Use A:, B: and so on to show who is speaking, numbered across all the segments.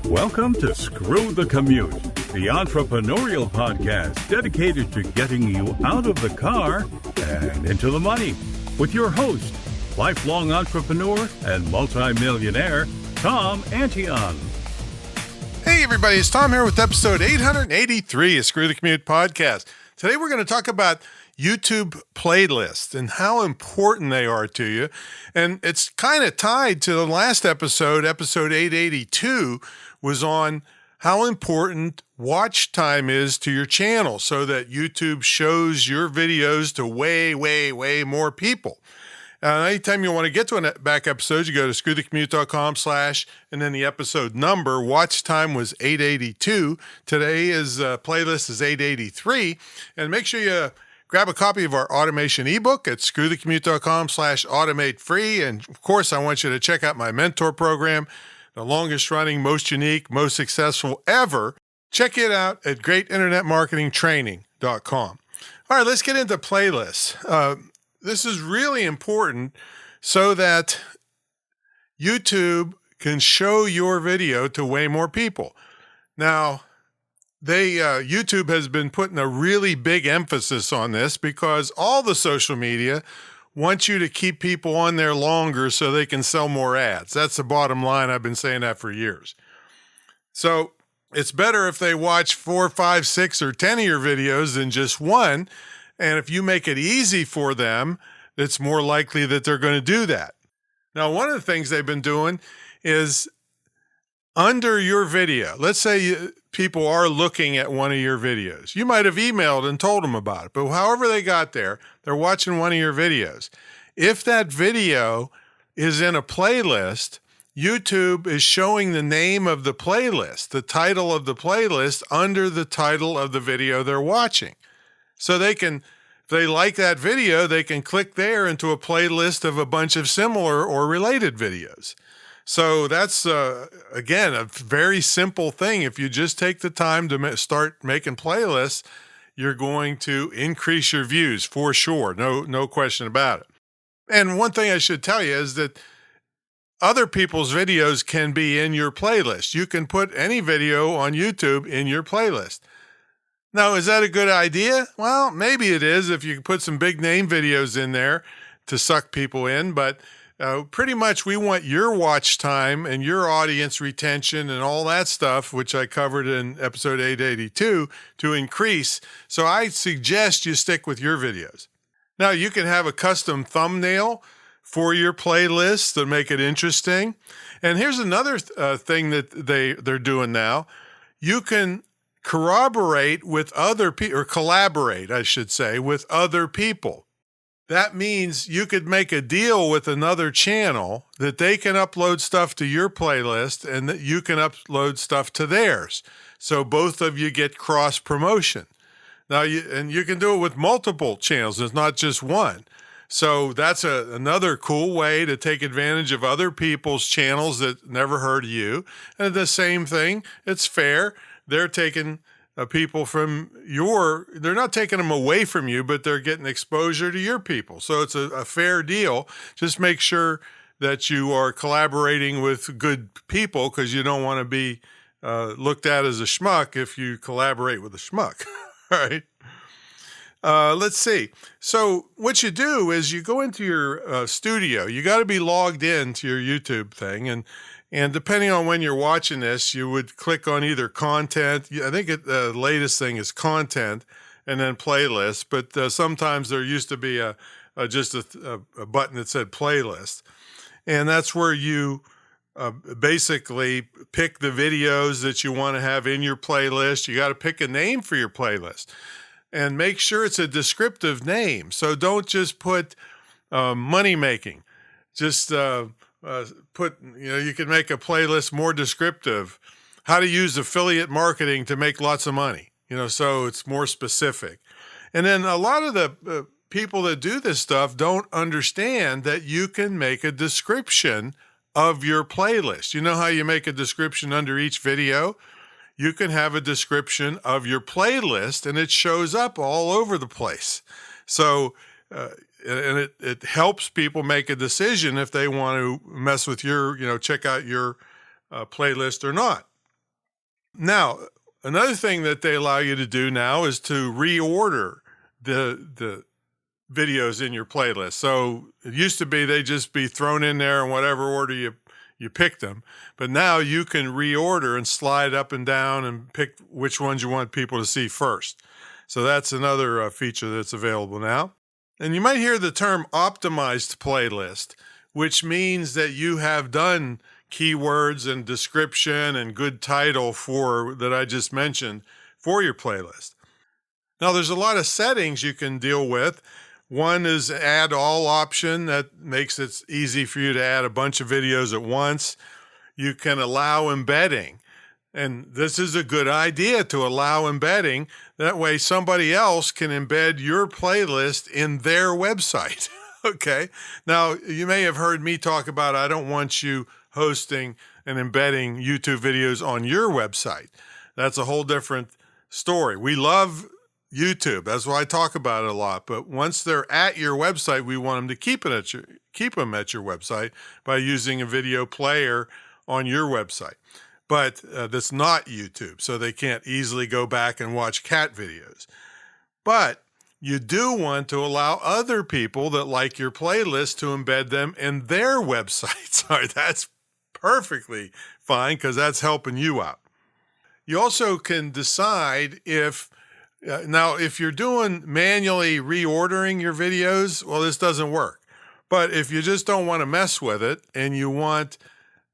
A: Welcome to Screw the Commute, the entrepreneurial podcast dedicated to getting you out of the car and into the money. With your host, lifelong entrepreneur and multimillionaire, Tom Antion.
B: Hey everybody, it's Tom here with episode 883 of Screw the Commute podcast. Today we're going to talk about YouTube playlists and how important they are to you. And it's kind of tied to the last episode 882, was on how important watch time is to your channel so that YouTube shows your videos to way more people. Anytime you want to get to a back episode, you go to screwthecommute.com/ and then the episode number. Watch time was 882. Today is playlist is 883. And make sure you grab a copy of our automation ebook at screwthecommute.com/automate free. And of course, I want you to check out my mentor program, the longest running, most unique, most successful ever. Check it out at greatinternetmarketingtraining.com. All right, let's get into playlists. This is really important so that YouTube can show your video to way more people. Now, YouTube has been putting a really big emphasis on this because all the social media wants you to keep people on there longer so they can sell more ads. That's the bottom line. I've been saying that for years. So it's better if they watch 4, 5, 6, or 10 of your videos than just one. And if you make it easy for them, it's more likely that they're going to do that. Now, one of the things they've been doing is under your video, let's say people are looking at one of your videos. You might have emailed and told them about it, but however they got there, they're watching one of your videos. If that video is in a playlist, YouTube is showing the name of the playlist, the title of the playlist, under the title of the video they're watching. So they can, if they like that video, they can click there into a playlist of a bunch of similar or related videos. So that's, again, a very simple thing. If you just take the time to start making playlists, you're going to increase your views for sure. No question about it. And one thing I should tell you is that other people's videos can be in your playlist. You can put any video on YouTube in your playlist. Now, is that a good idea? Well, maybe it is if you can put some big name videos in there to suck people in, but pretty much we want your watch time and your audience retention and all that stuff, which I covered in episode 882, to increase. So I suggest you stick with your videos. Now, you can have a custom thumbnail for your playlist to make it interesting. And here's another thing that they're doing now. You can corroborate with other people, or collaborate, I should say, with other people. That means you could make a deal with another channel that they can upload stuff to your playlist and that you can upload stuff to theirs. So both of you get cross promotion. Now, you can do it with multiple channels. It's not just one. So that's another cool way to take advantage of other people's channels that never heard of you. And the same thing, it's fair. They're taking people from they're not taking them away from you, but they're getting exposure to your people. So it's a fair deal. Just make sure that you are collaborating with good people, because you don't want to be looked at as a schmuck if you collaborate with a schmuck. All right. Let's see. So what you do is you go into your studio. You got to be logged in to your YouTube thing. And depending on when you're watching this, you would click on either content. I think the latest thing is content and then playlist. But sometimes there used to be just a button that said playlist. And that's where you basically pick the videos that you want to have in your playlist. You got to pick a name for your playlist. And make sure it's a descriptive name. So don't just put money making. Just you can make a playlist more descriptive. How to use affiliate marketing to make lots of money. So it's more specific. And then a lot of the people that do this stuff don't understand that you can make a description of your playlist. You know how you make a description under each video? You can have a description of your playlist, and it shows up all over the place. So, and it helps people make a decision if they want to mess with check out your playlist or not. Now, another thing that they allow you to do now is to reorder the videos in your playlist. So it used to be they'd just be thrown in there in whatever order you picked them. But now you can reorder and slide up and down and pick which ones you want people to see first. So that's another feature that's available now. And you might hear the term optimized playlist, which means that you have done keywords and description and good title that I just mentioned for your playlist. Now, there's a lot of settings you can deal with. One is add all option. That makes it easy for you to add a bunch of videos at once. You can allow embedding. And this is a good idea to allow embedding. That way somebody else can embed your playlist in their website. Okay. Now, you may have heard me talk about, I don't want you hosting and embedding YouTube videos on your website. That's a whole different story. We love YouTube. That's why I talk about it a lot. But once they're at your website, we want them to keep them at your website by using a video player on your website. But that's not YouTube, so they can't easily go back and watch cat videos. But you do want to allow other people that like your playlist to embed them in their websites. All right, that's perfectly fine because that's helping you out. You also can decide if you're doing manually reordering your videos, well, this doesn't work. But if you just don't want to mess with it and you want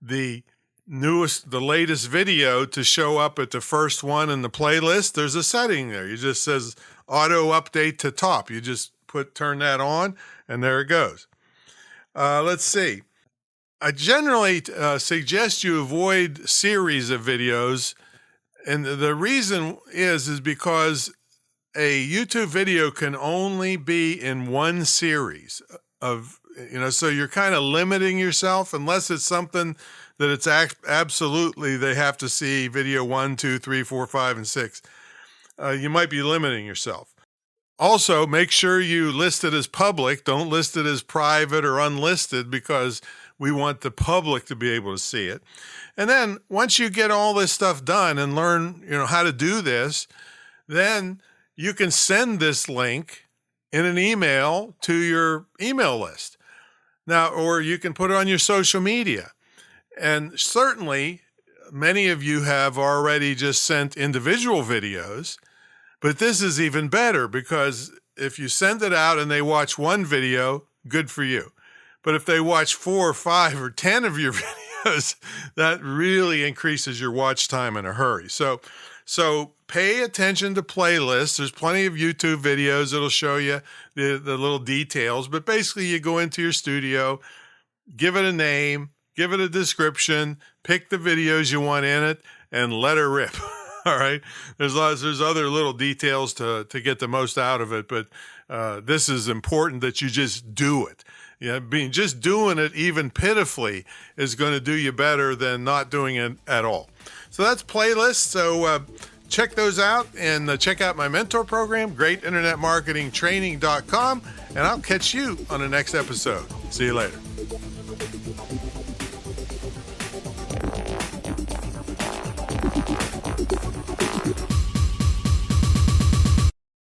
B: the latest video to show up at the first one in the playlist, there's a setting there. It just says auto update to top. You just turn that on and there it goes. Let's see. I generally suggest you avoid series of videos. And the reason is because a YouTube video can only be in one series of, so you're kind of limiting yourself unless it's something that it's absolutely they have to see video 1, 2, 3, 4, 5, and 6. You might be limiting yourself. Also, make sure you list it as public. Don't list it as private or unlisted because we want the public to be able to see it. And then once you get all this stuff done and learn, how to do this, then you can send this link in an email to your email list. Now, or you can put it on your social media. And certainly many of you have already just sent individual videos, but this is even better because if you send it out and they watch one video, good for you. But if they watch 4 or 5 or 10 of your videos, that really increases your watch time in a hurry. So pay attention to playlists. There's plenty of YouTube videos that'll show you the little details, but basically you go into your studio, give it a name, give it a description, pick the videos you want in it, and let her rip. All right. There's other little details to get the most out of it, but this is important that you just do it. Just doing it even pitifully is going to do you better than not doing it at all. So that's playlists. So check those out and check out my mentor program, greatinternetmarketingtraining.com, and I'll catch you on the next episode. See you later.